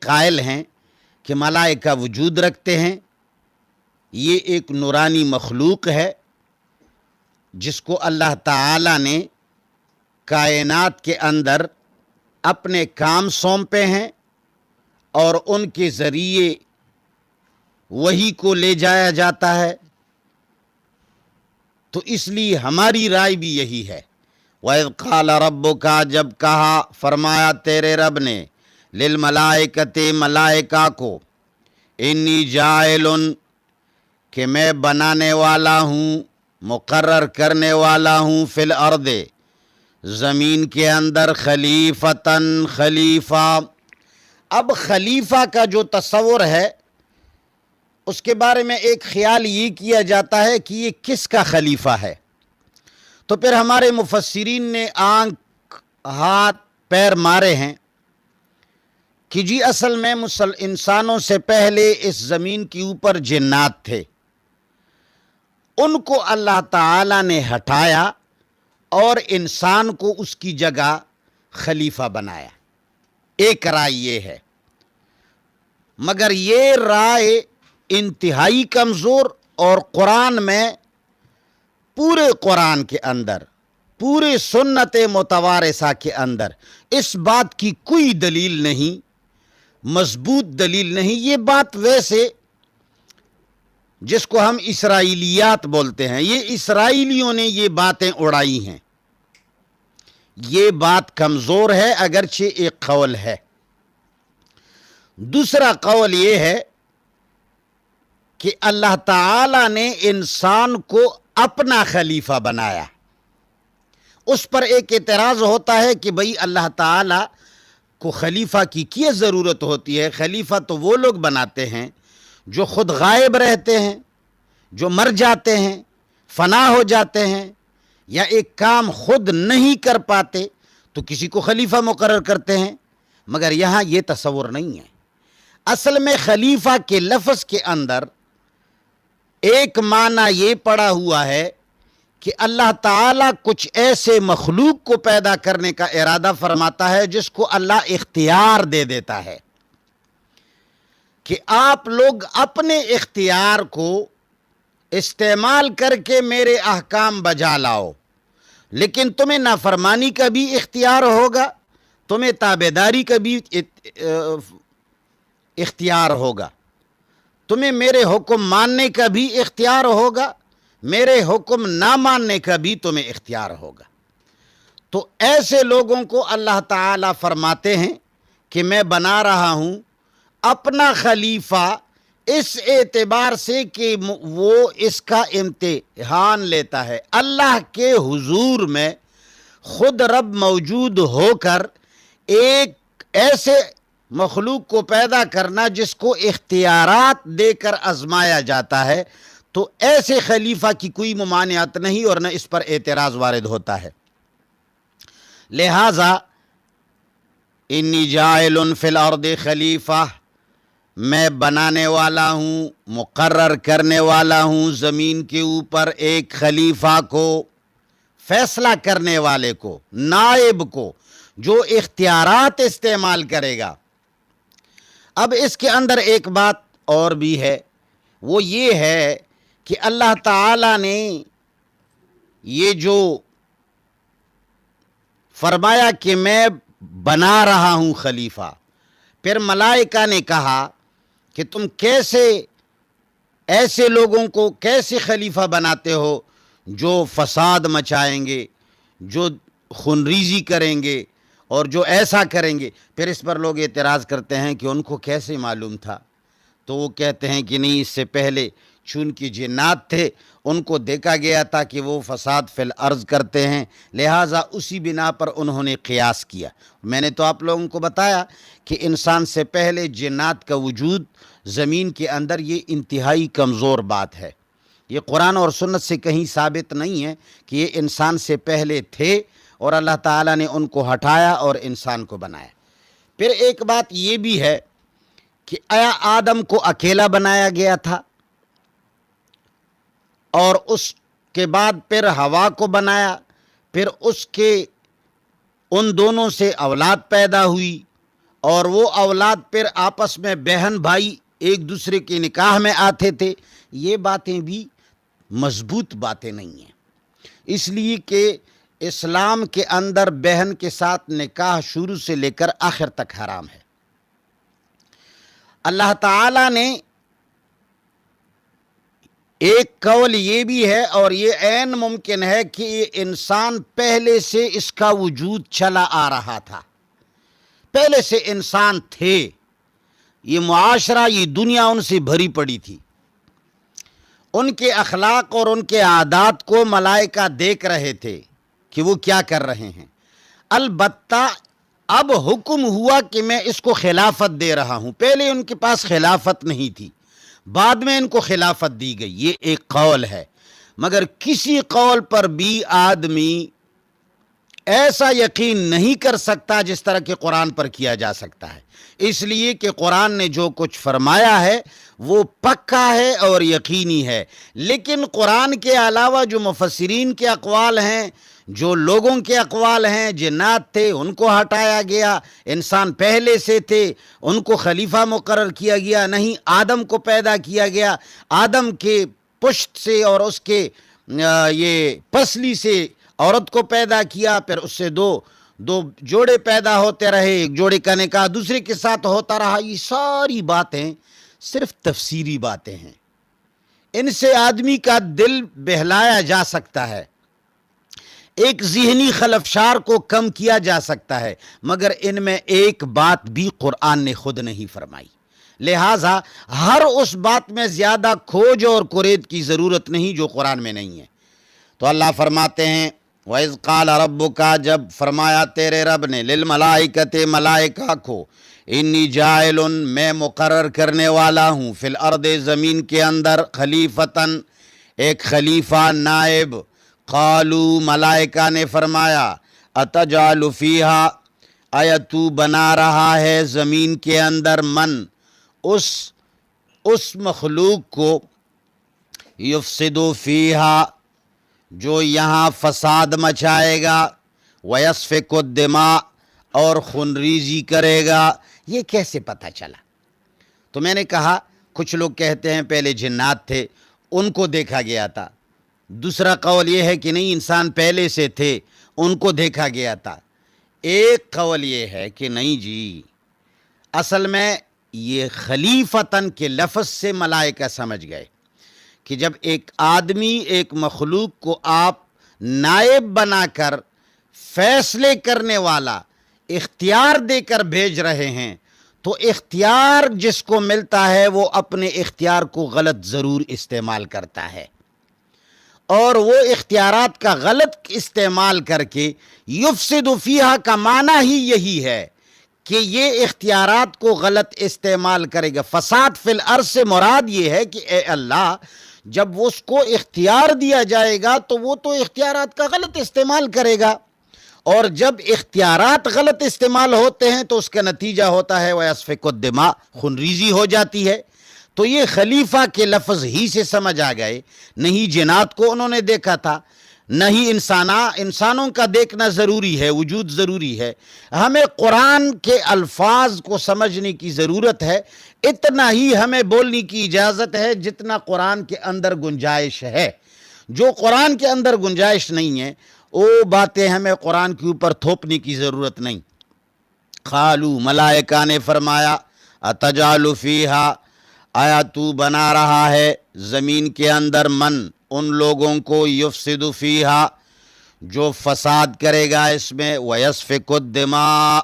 قائل ہیں کہ ملائکہ وجود رکھتے ہیں، یہ ایک نورانی مخلوق ہے جس کو اللہ تعالیٰ نے کائنات کے اندر اپنے کام سونپے ہیں اور ان کے ذریعے وحی کو لے جایا جاتا ہے، تو اس لیے ہماری رائے بھی یہی ہے۔ وَإِذْ قَالَ رَبُّكَ، جب کہا فرمایا تیرے رب نے، لِلْمَلَائِكَةِ ملائکہ کو، انی جاعل کہ میں بنانے والا ہوں، مقرر کرنے والا ہوں، فی الارض زمین کے اندر، خلیفتاً خلیفہ۔ اب خلیفہ کا جو تصور ہے اس کے بارے میں ایک خیال یہ کیا جاتا ہے کہ یہ کس کا خلیفہ ہے، تو پھر ہمارے مفسرین نے آنکھ ہاتھ پیر مارے ہیں کہ جی اصل میں انسانوں سے پہلے اس زمین کے اوپر جنات تھے، ان کو اللہ تعالیٰ نے ہٹایا اور انسان کو اس کی جگہ خلیفہ بنایا۔ ایک رائے یہ ہے، مگر یہ رائے انتہائی کمزور، اور قرآن میں، پورے قرآن کے اندر، پورے سنت متوارثہ کے اندر اس بات کی کوئی دلیل نہیں، مضبوط دلیل نہیں۔ یہ بات ویسے جس کو ہم اسرائیلیات بولتے ہیں، یہ اسرائیلیوں نے یہ باتیں اڑائی ہیں، یہ بات کمزور ہے، اگرچہ ایک قول ہے۔ دوسرا قول یہ ہے کہ اللہ تعالیٰ نے انسان کو اپنا خلیفہ بنایا۔ اس پر ایک اعتراض ہوتا ہے کہ بھئی اللہ تعالیٰ کو خلیفہ کی کیا ضرورت ہوتی ہے؟ خلیفہ تو وہ لوگ بناتے ہیں جو خود غائب رہتے ہیں، جو مر جاتے ہیں، فنا ہو جاتے ہیں، یا ایک کام خود نہیں کر پاتے تو کسی کو خلیفہ مقرر کرتے ہیں، مگر یہاں یہ تصور نہیں ہے۔ اصل میں خلیفہ کے لفظ کے اندر ایک معنی یہ پڑا ہوا ہے کہ اللہ تعالیٰ کچھ ایسے مخلوق کو پیدا کرنے کا ارادہ فرماتا ہے جس کو اللہ اختیار دے دیتا ہے کہ آپ لوگ اپنے اختیار کو استعمال کر کے میرے احکام بجا لاؤ، لیکن تمہیں نافرمانی کا بھی اختیار ہوگا، تمہیں تابعداری کا بھی اختیار ہوگا، تمہیں میرے حکم ماننے کا بھی اختیار ہوگا، میرے حکم نہ ماننے کا بھی تمہیں اختیار ہوگا۔ تو ایسے لوگوں کو اللہ تعالیٰ فرماتے ہیں کہ میں بنا رہا ہوں اپنا خلیفہ، اس اعتبار سے کہ وہ اس کا امتحان لیتا ہے۔ اللہ کے حضور میں خود رب موجود ہو کر ایک ایسے مخلوق کو پیدا کرنا جس کو اختیارات دے کر آزمایا جاتا ہے، تو ایسے خلیفہ کی کوئی ممانعت نہیں اور نہ اس پر اعتراض وارد ہوتا ہے۔ لہذا انی جاعل فی الارض خلیفہ، میں بنانے والا ہوں، مقرر کرنے والا ہوں زمین کے اوپر ایک خلیفہ کو، فیصلہ کرنے والے کو، نائب کو، جو اختیارات استعمال کرے گا۔ اب اس کے اندر ایک بات اور بھی ہے، وہ یہ ہے کہ اللہ تعالیٰ نے یہ جو فرمایا کہ میں بنا رہا ہوں خلیفہ، پھر ملائکہ نے کہا کہ تم کیسے ایسے لوگوں کو کیسے خلیفہ بناتے ہو جو فساد مچائیں گے، جو خونریزی کریں گے اور جو ایسا کریں گے۔ پھر اس پر لوگ اعتراض کرتے ہیں کہ ان کو کیسے معلوم تھا؟ تو وہ کہتے ہیں کہ نہیں، اس سے پہلے چونکہ جنات تھے، ان کو دیکھا گیا تھا کہ وہ فساد فی الارض کرتے ہیں، لہٰذا اسی بنا پر انہوں نے قیاس کیا۔ میں نے تو آپ لوگوں کو بتایا کہ انسان سے پہلے جنات کا وجود زمین کے اندر یہ انتہائی کمزور بات ہے، یہ قرآن اور سنت سے کہیں ثابت نہیں ہے کہ یہ انسان سے پہلے تھے اور اللہ تعالیٰ نے ان کو ہٹایا اور انسان کو بنایا۔ پھر ایک بات یہ بھی ہے کہ آیا آدم کو اکیلا بنایا گیا تھا اور اس کے بعد پھر ہوا کو بنایا، پھر اس کے ان دونوں سے اولاد پیدا ہوئی اور وہ اولاد پھر آپس میں بہن بھائی ایک دوسرے کے نکاح میں آتے تھے، یہ باتیں بھی مضبوط باتیں نہیں ہیں، اس لیے کہ اسلام کے اندر بہن کے ساتھ نکاح شروع سے لے کر آخر تک حرام ہے۔ اللہ تعالیٰ نے ایک قول یہ بھی ہے، اور یہ عین ممکن ہے کہ یہ انسان پہلے سے اس کا وجود چلا آ رہا تھا، پہلے سے انسان تھے، یہ معاشرہ، یہ دنیا ان سے بھری پڑی تھی، ان کے اخلاق اور ان کے عادات کو ملائکہ دیکھ رہے تھے کہ وہ کیا کر رہے ہیں۔ البتہ اب حکم ہوا کہ میں اس کو خلافت دے رہا ہوں، پہلے ان کے پاس خلافت نہیں تھی، بعد میں ان کو خلافت دی گئی، یہ ایک قول ہے۔ مگر کسی قول پر بھی آدمی ایسا یقین نہیں کر سکتا جس طرح کہ قرآن پر کیا جا سکتا ہے، اس لیے کہ قرآن نے جو کچھ فرمایا ہے وہ پکا ہے اور یقینی ہے۔ لیکن قرآن کے علاوہ جو مفسرین کے اقوال ہیں، جو لوگوں کے اقوال ہیں، جنات تھے ان کو ہٹایا گیا، انسان پہلے سے تھے ان کو خلیفہ مقرر کیا گیا، نہیں آدم کو پیدا کیا گیا، آدم کے پشت سے اور اس کے یہ پسلی سے عورت کو پیدا کیا، پھر اس سے دو جوڑے پیدا ہوتے رہے، ایک جوڑے کا نکاح دوسرے کے ساتھ ہوتا رہا۔ یہ ساری باتیں صرف تفسیری باتیں ہیں، ان سے آدمی کا دل بہلایا جا سکتا ہے، ایک ذہنی خلفشار کو کم کیا جا سکتا ہے، مگر ان میں ایک بات بھی قرآن نے خود نہیں فرمائی، لہٰذا ہر اس بات میں زیادہ کھوج اور کرید کی ضرورت نہیں جو قرآن میں نہیں ہے۔ تو اللہ فرماتے ہیں وَإِذْ قَالَ رَبُّكَ، جب فرمایا تیرے رب نے، لِلْمَلَائِكَةِ ملائکہ کو، انی جاعل، میں مقرر کرنے والا ہوں، فی الارض، زمین کے اندر، خلیفتاً، ایک خلیفہ، نائب۔ قالوا، ملائکہ نے فرمایا، اتجعل فیہا، آیا تو بنا رہا ہے زمین کے اندر، من، اس مخلوق کو، یفسد فیہا، جو یہاں فساد مچائے گا، ویسفک الدماء، اور خونریزی کرے گا۔ یہ کیسے پتہ چلا؟ تو میں نے کہا کچھ لوگ کہتے ہیں پہلے جنات تھے ان کو دیکھا گیا تھا، دوسرا قول یہ ہے کہ نہیں انسان پہلے سے تھے ان کو دیکھا گیا تھا، ایک قول یہ ہے کہ نہیں جی، اصل میں یہ خلیفتاً کے لفظ سے ملائکہ سمجھ گئے کہ جب ایک آدمی، ایک مخلوق کو آپ نائب بنا کر، فیصلے کرنے والا، اختیار دے کر بھیج رہے ہیں، تو اختیار جس کو ملتا ہے وہ اپنے اختیار کو غلط ضرور استعمال کرتا ہے، اور وہ اختیارات کا غلط استعمال کر کے یفسد فیہا کا معنی ہی یہی ہے کہ یہ اختیارات کو غلط استعمال کرے گا۔ فساد فی الارض سے مراد یہ ہے کہ اے اللہ، جب اس کو اختیار دیا جائے گا تو وہ تو اختیارات کا غلط استعمال کرے گا، اور جب اختیارات غلط استعمال ہوتے ہیں تو اس کا نتیجہ ہوتا ہے وَيَسْفِكُ الدِّمَاء، خونریزی ہو جاتی ہے۔ تو یہ خلیفہ کے لفظ ہی سے سمجھ آ گئے، نہیں جنات کو انہوں نے دیکھا تھا، نہیں انسانوں کا دیکھنا ضروری ہے، وجود ضروری ہے، ہمیں قرآن کے الفاظ کو سمجھنے کی ضرورت ہے، اتنا ہی ہمیں بولنے کی اجازت ہے جتنا قرآن کے اندر گنجائش ہے۔ جو قرآن کے اندر گنجائش نہیں ہے وہ باتیں ہمیں قرآن کے اوپر تھوپنے کی ضرورت نہیں۔ قالو، ملائکہ نے فرمایا، اتجعل فیہا، آیا تو بنا رہا ہے زمین کے اندر، من، ان لوگوں کو، یفسد فیہا، جو فساد کرے گا اس میں، ویسفک الدماء،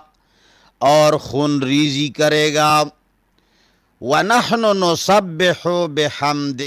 اور خون ریزی کرے گا، وَنَحْنُ نُسَبِّحُ بِحَمْدِ